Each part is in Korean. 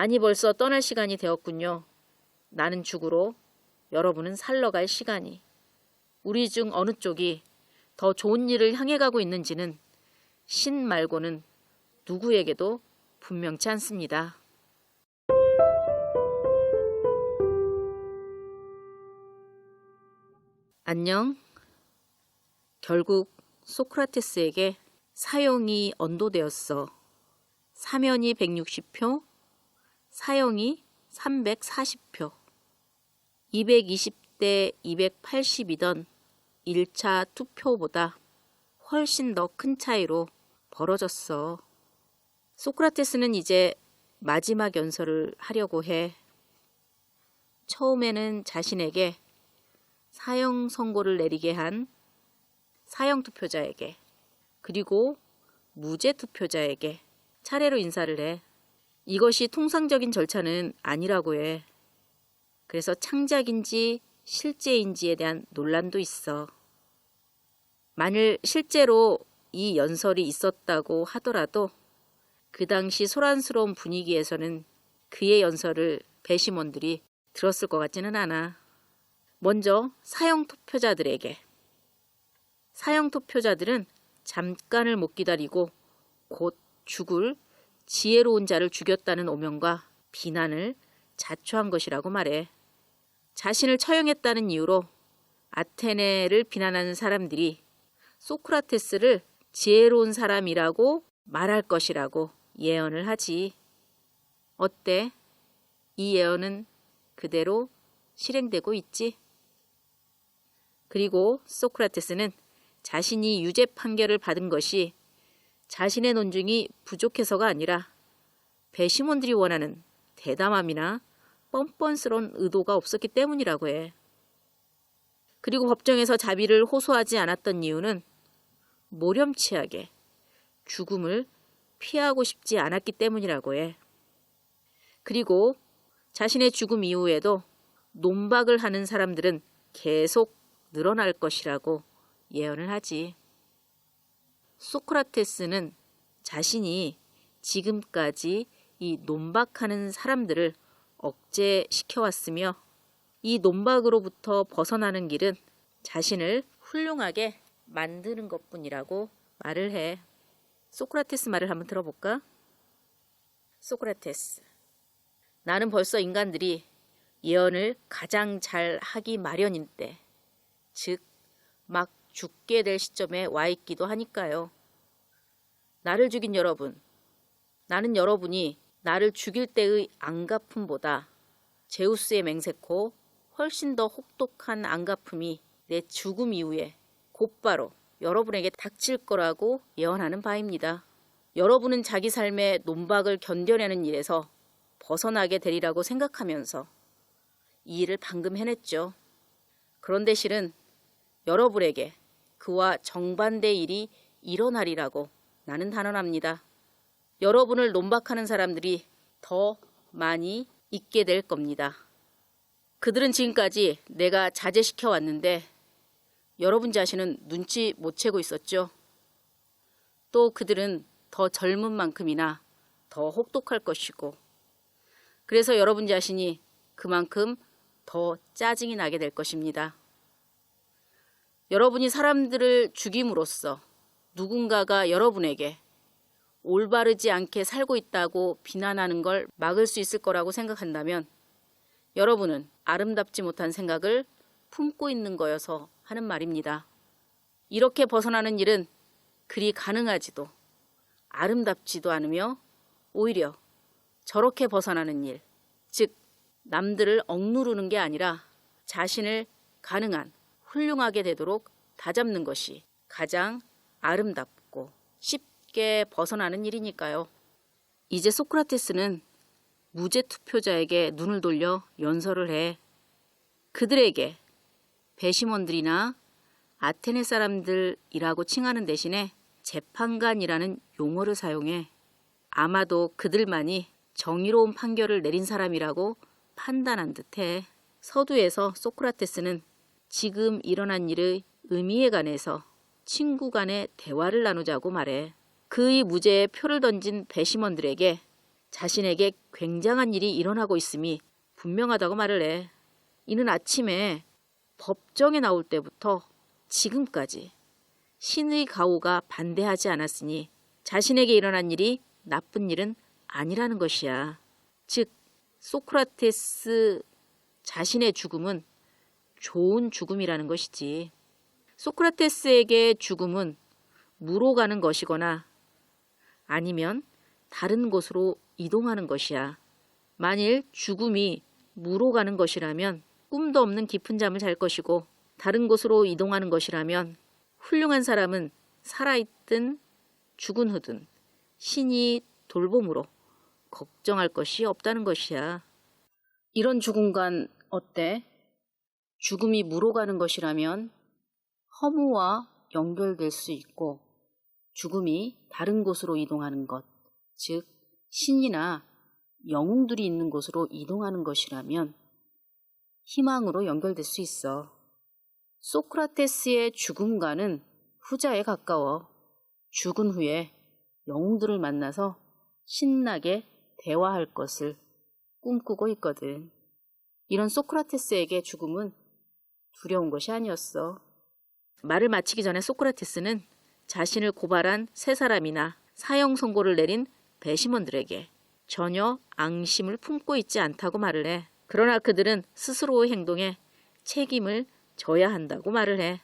아니 벌써 떠날 시간이 되었군요. 나는 죽으러, 여러분은 살러 갈 시간이. 우리 중 어느 쪽이 더 좋은 일을 향해 가고 있는지는 신 말고는 누구에게도 분명치 않습니다. 안녕. 결국 소크라테스에게 사형이 언도되었어. 사면이 160표, 사형이 340표. 220대 280이던 1차 투표보다 훨씬 더 큰 차이로 벌어졌어. 소크라테스는 이제 마지막 연설을 하려고 해. 처음에는 자신에게 사형 선고를 내리게 한 사형 투표자에게, 그리고 무죄 투표자에게 차례로 인사를 해. 이것이 통상적인 절차는 아니라고 해. 그래서 창작인지 실제인지에 대한 논란도 있어. 만일 실제로 이 연설이 있었다고 하더라도 그 당시 소란스러운 분위기에서는 그의 연설을 배심원들이 들었을 것 같지는 않아. 먼저 사형 투표자들에게. 사형 투표자들은 잠깐을 못 기다리고 곧 죽을 지혜로운 자를 죽였다는 오명과 비난을 자초한 것이라고 말해. 자신을 처형했다는 이유로 아테네를 비난하는 사람들이 소크라테스를 지혜로운 사람이라고 말할 것이라고 예언을 하지. 어때? 이 예언은 그대로 실행되고 있지? 그리고 소크라테스는 자신이 유죄 판결을 받은 것이 자신의 논증이 부족해서가 아니라 배심원들이 원하는 대담함이나 뻔뻔스러운 의도가 없었기 때문이라고 해. 그리고 법정에서 자비를 호소하지 않았던 이유는 모렴치하게 죽음을 피하고 싶지 않았기 때문이라고 해. 그리고 자신의 죽음 이후에도 논박을 하는 사람들은 계속 늘어날 것이라고 예언을 하지. 소크라테스는 자신이 지금까지 이 논박하는 사람들을 억제시켜왔으며 이 논박으로부터 벗어나는 길은 자신을 훌륭하게 만드는 것뿐이라고 말을 해. 소크라테스 말을 한번 들어볼까? 소크라테스. 나는 벌써 인간들이 예언을 가장 잘 하기 마련인 때, 즉 막 죽게 될 시점에 와 있기도 하니까요. 나를 죽인 여러분, 나는 여러분이 나를 죽일 때의 안갚음보다 제우스의 맹세코 훨씬 더 혹독한 안갚음이 내 죽음 이후에 곧바로 여러분에게 닥칠 거라고 예언하는 바입니다. 여러분은 자기 삶의 논박을 견뎌내는 일에서 벗어나게 되리라고 생각하면서 이 일을 방금 해냈죠. 그런데 실은 여러분에게 그와 정반대의 일이 일어나리라고 나는 단언합니다. 여러분을 논박하는 사람들이 더 많이 있게 될 겁니다. 그들은 지금까지 내가 자제시켜 왔는데 여러분 자신은 눈치 못 채고 있었죠. 또 그들은 더 젊은 만큼이나 더 혹독할 것이고, 그래서 여러분 자신이 그만큼 더 짜증이 나게 될 것입니다. 여러분이 사람들을 죽임으로써 누군가가 여러분에게 올바르지 않게 살고 있다고 비난하는 걸 막을 수 있을 거라고 생각한다면 여러분은 아름답지 못한 생각을 품고 있는 거여서 하는 말입니다. 이렇게 벗어나는 일은 그리 가능하지도 아름답지도 않으며 오히려 저렇게 벗어나는 일, 즉 남들을 억누르는 게 아니라 자신을 가능한 훌륭하게 되도록 다잡는 것이 가장 아름답고 쉽게 벗어나는 일이니까요. 이제 소크라테스는 무죄 투표자에게 눈을 돌려 연설을 해. 그들에게 배심원들이나 아테네 사람들이라고 칭하는 대신에 재판관이라는 용어를 사용해 아마도 그들만이 정의로운 판결을 내린 사람이라고 판단한 듯해. 서두에서 소크라테스는 지금 일어난 일의 의미에 관해서 친구 간의 대화를 나누자고 말해. 그의 무죄에 표를 던진 배심원들에게 자신에게 굉장한 일이 일어나고 있음이 분명하다고 말을 해. 이는 아침에 법정에 나올 때부터 지금까지 신의 가호가 반대하지 않았으니 자신에게 일어난 일이 나쁜 일은 아니라는 것이야. 즉, 소크라테스 자신의 죽음은 좋은 죽음이라는 것이지. 소크라테스에게 죽음은 무로 가는 것이거나 아니면 다른 곳으로 이동하는 것이야. 만일 죽음이 무로 가는 것이라면 꿈도 없는 깊은 잠을 잘 것이고 다른 곳으로 이동하는 것이라면 훌륭한 사람은 살아있든 죽은 후든 신이 돌봄으로 걱정할 것이 없다는 것이야. 이런 죽음관 어때? 죽음이 무로 가는 것이라면 허무와 연결될 수 있고 죽음이 다른 곳으로 이동하는 것, 즉 신이나 영웅들이 있는 곳으로 이동하는 것이라면 희망으로 연결될 수 있어. 소크라테스의 죽음과는 후자에 가까워. 죽은 후에 영웅들을 만나서 신나게 대화할 것을 꿈꾸고 있거든. 이런 소크라테스에게 죽음은 두려운 것이 아니었어. 말을 마치기 전에 소크라테스는 자신을 고발한 세 사람이나 사형 선고를 내린 배심원들에게 전혀 앙심을 품고 있지 않다고 말을 해. 그러나 그들은 스스로의 행동에 책임을 져야 한다고 말을 해.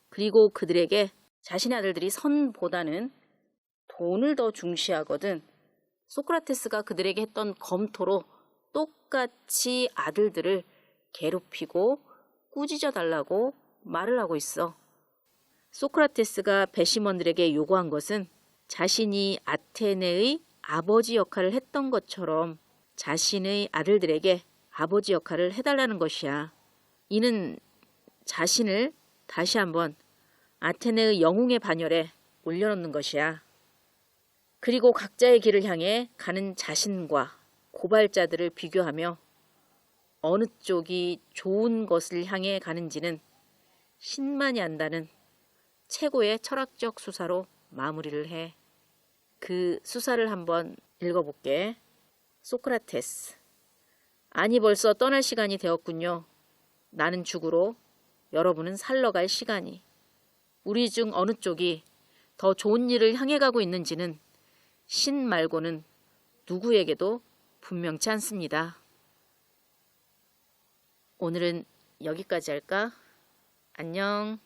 그리고 그들에게 자신의 아들들이 선보다는 돈을 더 중시하거든. 소크라테스가 그들에게 했던 검토로 똑같이 아들들을 괴롭히고 꾸짖어 달라고 말을 하고 있어. 소크라테스가 배심원들에게 요구한 것은 자신이 아테네의 아버지 역할을 했던 것처럼 자신의 아들들에게 아버지 역할을 해달라는 것이야. 이는 자신을 다시 한번 아테네의 영웅의 반열에 올려놓는 것이야. 그리고 각자의 길을 향해 가는 자신과 고발자들을 비교하며 어느 쪽이 좋은 것을 향해 가는지는 신만이 안다는 최고의 철학적 수사로 마무리를 해. 그 수사를 한번 읽어볼게. 소크라테스. 아니, 벌써 떠날 시간이 되었군요. 나는 죽으러, 여러분은 살러 갈 시간이. 우리 중 어느 쪽이 더 좋은 일을 향해 가고 있는지는 신 말고는 누구에게도 분명치 않습니다. 오늘은 여기까지 할까? 안녕.